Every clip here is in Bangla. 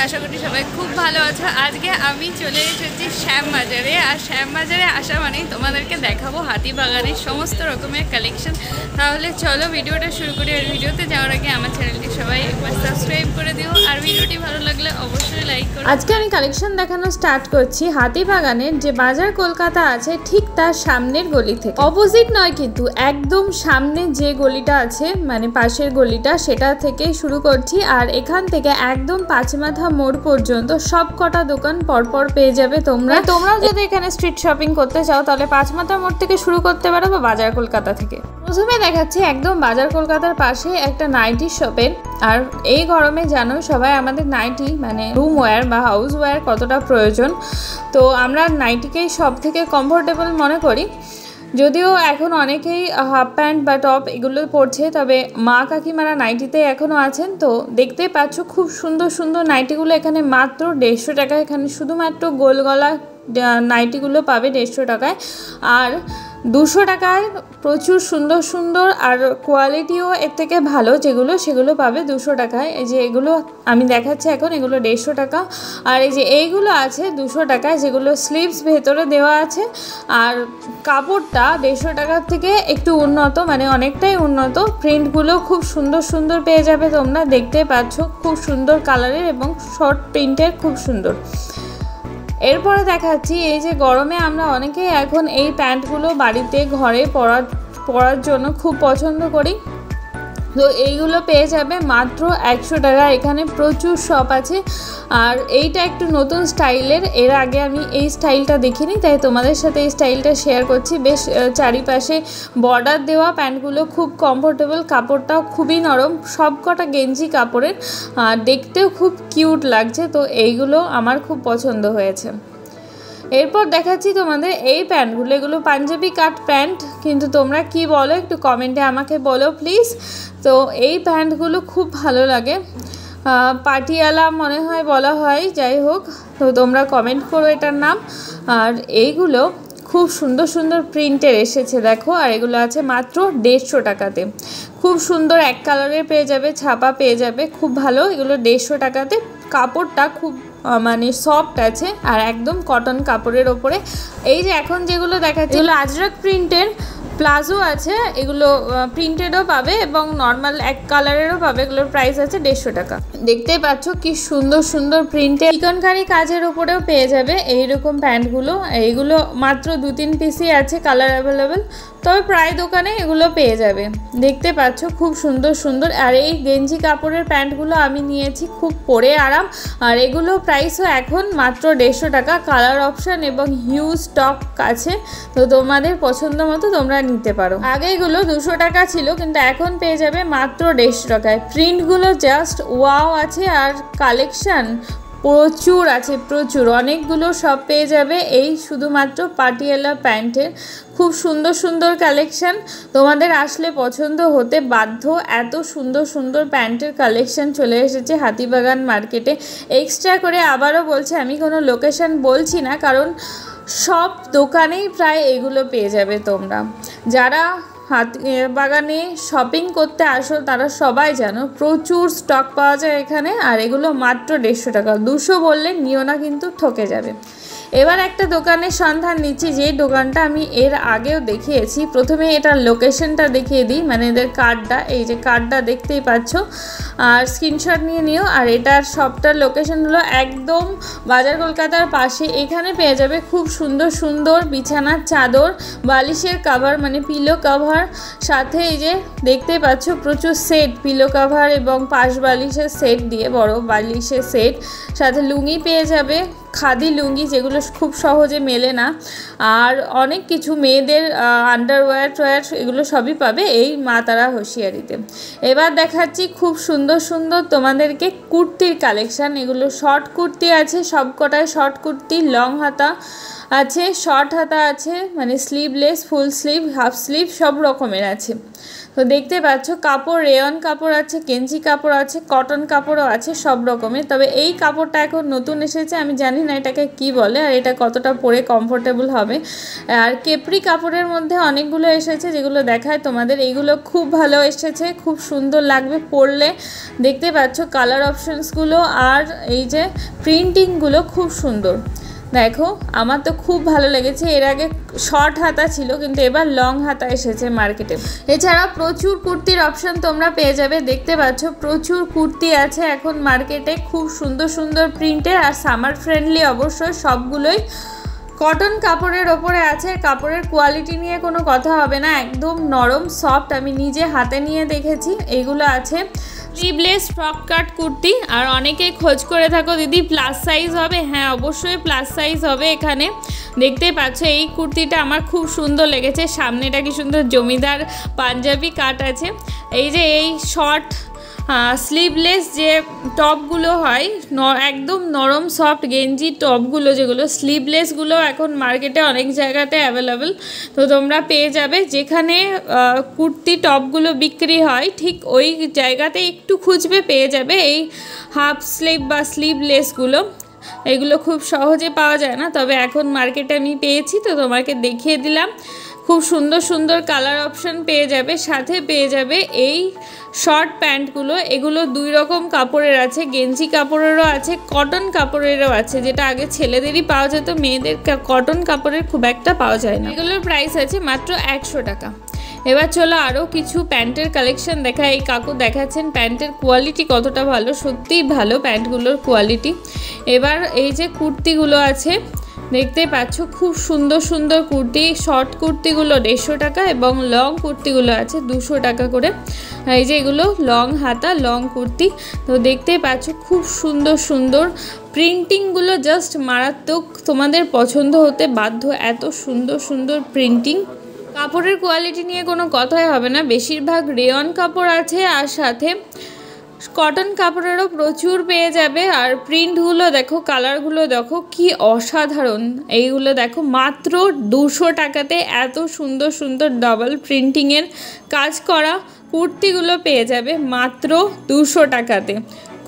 আশা করি সবাই খুব ভালো আছো। আজকে আমি চলে এসেছি শ্যামবাজারে, আর শ্যামবাজারে আসা মানেই তোমাদেরকে দেখাবো হাতিবাগানের সমস্ত রকমের কালেকশন। তাহলে চলো ভিডিওটা শুরু করি। আর ভিডিওতে যাওয়ার আগে আমার চ্যানেলটি সবাই একবার সাবস্ক্রাইব করে দিও, আর ভিডিওটি ভালো লাগলে অবশ্যই লাইক করো। আজকে আমি কালেকশন দেখানো স্টার্ট করছি হাতিবাগানের যে বাজার কলকাতা আছে ঠিক তার সামনের গলি থেকে। অপোজিট নয় কিন্তু একদম সামনে যে গলিটা আছে মানে পাশের গলিটা, সেটা থেকে শুরু করছি। আর এখান থেকে একদম পাঁচমাথা মোড় পর্যন্ত সব কটা দোকান পরপর পেয়ে যাবে তোমরাও যদি এখানে স্ট্রিট শপিং করতে চাও তাহলে পাঁচমাথা মোড় থেকে শুরু করতে পারো বা বাজার কলকাতা থেকে। প্রথমে দেখাচ্ছি একদম বাজার কলকাতার পাশে একটা নাইটি শপের। আর এই গরমে জানো সবাই আমাদের নাইটি মানে রুম ওয়্যার বা হাউস ওয়্যার কতটা প্রয়োজন, তো আমরা নাইটিকেই সব থেকে কমফোর্টেবল মনে করি। যদিও এখন অনেকেই হাফ প্যান্ট বা টপ এগুলো পরছে, তবে মা কাকিমারা নাইটিতে এখনও আছেন। তো দেখতেই পাচ্ছ খুব সুন্দর সুন্দর নাইটিগুলো এখানে মাত্র 150 টাকায়। এখানে শুধুমাত্র গোল গলা নাইটিগুলো পাবে 150 টাকায়, আর 200 টাকায় প্রচুর সুন্দর সুন্দর আর কোয়ালিটিও এর থেকে ভালো যেগুলো সেগুলো পাবে 200 টাকায়। এই যে এগুলো আমি দেখাচ্ছি এখন, এগুলো 150 টাকা। আর এই যে এইগুলো আছে 200 টাকায়, যেগুলো স্লিভস ভেতরে দেওয়া আছে, আর কাপড়টা 150 টাকার থেকে একটু উন্নত, মানে অনেকটাই উন্নত। প্রিন্টগুলো খুব সুন্দর সুন্দর পেয়ে যাবে তোমরা, দেখতে পাচ্ছ খুব সুন্দর কালারের এবং শর্ট প্রিন্টের, খুব সুন্দর। এরপরে দেখাচ্ছি এই যে গরমে আমরা অনেকেই এখন এই প্যান্টগুলো বাড়িতে ঘরে পরার জন্য খুব পছন্দ করি। তো এইগুলো পেয়ে যাবে মাত্র 100 টাকা। এখানে প্রচুর শপ আছে, আর এইটা একটু নতুন স্টাইলের। এর আগে আমি এই স্টাইলটা দেখিনি, তাই তোমাদের সাথে এই স্টাইলটা শেয়ার করছি। বেশ চারিপাশে বর্ডার দেওয়া, প্যান্টগুলো খুব কমফোর্টেবল, কাপড়টাও খুবই নরম, সব কটা গেঞ্জি কাপড়ের, আর দেখতেও খুব কিউট লাগছে। তো এইগুলো আমার খুব পছন্দ হয়েছে। এরপর দেখাচ্ছি তোমাদের এই প্যান্টগুলো, এগুলো পাঞ্জাবি কাট প্যান্ট, কিন্তু তোমরা কি বলো একটু কমেন্টে আমাকে বলো প্লিজ। তো এই প্যান্টগুলো খুব ভালো লাগে, পাটিয়ালা মনে হয় বলা হয়, যাই হোক, তো তোমরা কমেন্ট করো এটার নাম। আর এইগুলো খুব সুন্দর সুন্দর প্রিন্টের এসেছে দেখো, আর এগুলো আছে মাত্র 150 টাকাতে। খুব সুন্দর এক কালারের পেয়ে যাবে, ছাপা পেয়ে যাবে, খুব ভালো। এগুলো 150 টাকাতে, কাপড়টা খুব মানে সফট আছে আর একদম কটন কাপড়ের ওপরে। এই যে এখন যেগুলো দেখাচ্ছে এগুলো আজরাক প্রিন্টের, প্লাজো আছে, এগুলো প্রিন্টেডও পাবে এবং নর্মাল এক কালারেরও পাবে। এগুলোর প্রাইস আছে 150 টাকা। দেখতেই পাচ্ছ কি সুন্দর সুন্দর প্রিন্টের চিকনকারি কাজের ওপরেও পেয়ে যাবে এইরকম প্যান্টগুলো। এইগুলো মাত্র 2-3 পিসই আছে, কালার অ্যাভেলেবেল, তবে প্রায় দোকানে এগুলো পেয়ে যাবে। দেখতে পাচ্ছ খুব সুন্দর সুন্দর। আর এই গেঞ্জি কাপড়ের প্যান্টগুলো আমি নিয়েছি, খুব পরে আরাম। আর এগুলো প্রাইসও এখন মাত্র 150 টাকা। কালার অপশান এবং হিউজ স্টক আছে, তো তোমাদের পছন্দ মতো তোমরা নিতে পারো। আগে এগুলো 200 টাকা ছিল, কিন্তু এখন পেয়ে যাবে মাত্র 150 টাকায়। প্রিন্টগুলো জাস্ট ওয়াও আছে, আর কালেকশান প্রচুর আছে, প্রচুর অনেকগুলো সব পেয়ে যাবে এই শুধুমাত্র পাটিয়ালা প্যান্টের। খুব সুন্দর সুন্দর কালেকশান, তোমাদের আসলে পছন্দ হতে বাধ্য। এত সুন্দর সুন্দর প্যান্টের কালেকশান চলে এসেছে হাতিবাগান মার্কেটে। এক্সট্রা করে আবারও বলছি, আমি কোনো লোকেশান বলছি না, কারণ সব দোকানেই প্রায় এগুলো পেয়ে যাবে তোমরা। যারা হাতিবাগানে শপিং করতে আসো তারা সবাই জানো প্রচুর স্টক পাওয়া যায় এখানে। আর এগুলো মাত্র 150 টাকা, 200 বললে নিও না, কিন্তু ঠকে যাবে। এবার একটা দোকানের সন্ধান নিচ্ছি, যে দোকানটা আমি এর আগেও দেখিয়েছি। প্রথমে এটার লোকেশনটা দেখিয়ে দিই, মানে এদের কার্ডটা, এই যে কার্ডটা দেখতেই পাচ্ছ, আর স্ক্রিনশট নিয়ে নিও। আর এটার সবটার লোকেশন হলো একদম বাজার কলকাতার পাশে। এখানে পেয়ে যাবে খুব সুন্দর সুন্দর বিছানার চাদর, বালিশের কাভার মানে পিলো কাভার, সাথে এই যে দেখতেই পাচ্ছ প্রচুর সেট, পিলো কাভার এবং পাশ বালিশের সেট দিয়ে, বড় বালিশের সেট, সাথে লুঙ্গি পেয়ে যাবে, খাদি লুঙ্গি যেগুলো খুব সহজে মেলে না, আর অনেক কিছু মেয়েদের আন্ডারওয়্যার টয়ার এগুলো সবই পাবে এই মা তারা হোশিয়ারিতে। এবার দেখাচ্ছি খুব সুন্দর সুন্দর তোমাদেরকে কুর্তির কালেকশান। এগুলো শর্ট কুর্তি আছে, সব কটায় শর্ট কুর্তি, লং হাতা আছে, শর্ট হাতা আছে, মানে sleeveless, full sleeve, half sleeve সব রকমের আছে। তো তো দেখতে পাচ্ছ কাপড় রেয়ন কাপড় আছে, গেঞ্জি কাপড় আছে, কটন কাপড়ও আছে সব রকমের। তবে এই কাপড়টা এখন নতুন এসেছে, আমি জানি না এটাকে কি বলে আর এটা কতটা পরে কমফোর্টেবল হবে। আর কেপরি কাপড়ের মধ্যে অনেকগুলো এসেছে যেগুলো দেখায় তোমাদের। এইগুলো খুব ভালো এসেছে, খুব সুন্দর লাগবে পরলে। দেখতে পাচ্ছ কালার অপশানসগুলো আর এই যে প্রিন্টিংগুলো খুব সুন্দর। দেখো আমার তো খুব ভালো লেগেছে। এর আগে শর্ট হাতা ছিল কিন্তু এবার লং হাতা এসেছে মার্কেটে। এছাড়া প্রচুর কুর্তির অপশান তোমরা পেয়ে যাবে। দেখতে পাচ্ছ প্রচুর কুর্তি আছে এখন মার্কেটে, খুব সুন্দর সুন্দর প্রিন্টের আর সামার ফ্রেন্ডলি অবশ্যই সবগুলোই। কটন কাপড়ের ওপরে আছে, কাপড়ের কোয়ালিটি নিয়ে কোনো কথা হবে না, একদম নরম সফট, আমি নিজে হাতে নিয়ে দেখেছি। এইগুলো আছে স্লিভলেস ফ্রক কাট কুর্তি। আর অনেকেই খোঁজ করে থাকো দিদি প্লাস সাইজ হবে, হ্যাঁ অবশ্যই প্লাস সাইজ হবে এখানে। দেখতেই পাচ্ছ এই কুর্তিটা আমার খুব সুন্দর লেগেছে, সামনেটা কি সুন্দর জমিদার পাঞ্জাবি কাট আছে। এই যে এই শর্ট স্লিভলেস যে টপগুলো হয় একদম নরম সফট গেঞ্জি টপগুলো, যেগুলো স্লিভলেসগুলো এখন মার্কেটে অনেক জায়গাতে অ্যাভেলেবেল, তো তোমরা পেয়ে যাবে। যেখানে কুর্তি টপগুলো বিক্রি হয় ঠিক ওই জায়গাতে একটু খুঁজবে পেয়ে যাবে এই হাফ স্লিভ বা স্লিভলেসগুলো। এগুলো খুব সহজে পাওয়া যায় না, তবে এখন মার্কেটে আমি পেয়েছি তো তোমাকে দেখিয়ে দিলাম। খুব সুন্দর সুন্দর কালার অপশান পেয়ে যাবে, সাথে পেয়ে যাবে এই শর্ট প্যান্টগুলো। এগুলো দুই রকম কাপড়ের আছে, গেঞ্জি কাপড়েরও আছে, কটন কাপড়েরও আছে। যেটা আগে ছেলেদেরই পাওয়া যেত, মেয়েদের কটন কাপড়ের খুব একটা পাওয়া যায় না। এগুলোর প্রাইস আছে মাত্র 100 টাকা। এবার চলো আরও কিছু প্যান্টের কালেকশন দেখা। এই কাকু দেখাচ্ছেন প্যান্টের কোয়ালিটি কতটা ভালো, সত্যিই ভালো প্যান্টগুলোর কোয়ালিটি। এবার এই যে কুর্তিগুলো আছে দেখতে পাচ্ছ খুব সুন্দর সুন্দর কুর্তি। শর্ট কুর্তিগুলো 150 টাকা এবং লং কুর্তিগুলো আছে 200 টাকা করে। এই যে এগুলো লং হাতা লং কুর্তি, তো দেখতে পাচ্ছ খুব সুন্দর সুন্দর প্রিন্টিংগুলো, জাস্ট মারাত্মক, তোমাদের পছন্দ হতে বাধ্য, এত সুন্দর সুন্দর প্রিন্টিং। কাপড়ের কোয়ালিটি নিয়ে কোনো কথাই হবে না, বেশিরভাগ রেয়ন কাপড় আছে আর সাথে কটন কাপড়েরও প্রচুর পেয়ে যাবে। আর প্রিন্টগুলো দেখো, কালারগুলো দেখো কি অসাধারণ। এইগুলো দেখো মাত্র 200 টাকাতে এত সুন্দর সুন্দর ডাবল প্রিন্টিংয়ের কাজ করা কুর্তিগুলো পেয়ে যাবে মাত্র 200 টাকাতে।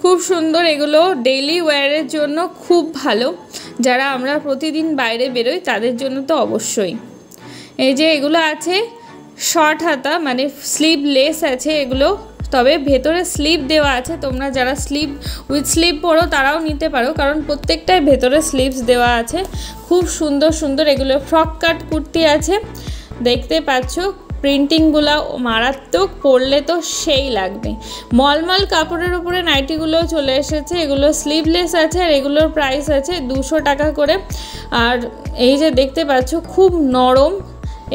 খুব সুন্দর, এগুলো ডেইলি ওয়্যারের জন্য খুব ভালো, যারা আমরা প্রতিদিন বাইরে বেরোই তাদের জন্য তো অবশ্যই। এই যে এগুলো আছে শর্ট হাতা মানে স্লিভলেস আছে এগুলো, তবে ভেতরে স্লিভ দেওয়া আছে। তোমরা যারা উইথ স্লিভ পরো তারাও নিতে পারো, কারণ প্রত্যেকটাই ভেতরে স্লিভস দেওয়া আছে। খুব সুন্দর সুন্দর এগুলো ফ্রক কাট কুর্তি আছে, দেখতে পাচ্ছ প্রিন্টিংগুলো মারাত্মক, পরলে তো সেই লাগবে। মলমল কাপড়ের উপরে নাইটিগুলোও চলে এসেছে, এগুলো স্লিভলেস আছে আর এগুলোর প্রাইস আছে 200 টাকা করে। আর এই যে দেখতে পাচ্ছ খুব নরম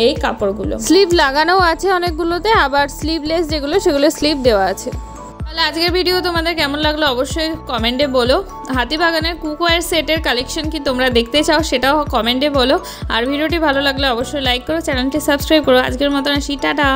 এই কাপড়গুলো, স্লিভ লাগানোও আছে অনেকগুলোতে, আবার স্লিভলেস যেগুলো সেগুলো স্লিভ দেওয়া আছে। তাহলে আজকের ভিডিও তোমাদের কেমন লাগলো অবশ্যই কমেন্টে বলো। হাতিবাগানের কুকওয়্যার সেটের কালেকশন কি তোমরা দেখতে চাও সেটাও কমেন্টে বলো। আর ভিডিওটি ভালো লাগলে অবশ্যই লাইক করো, চ্যানেলটি সাবস্ক্রাইব করো। আজকের মতন আসি, টাটা।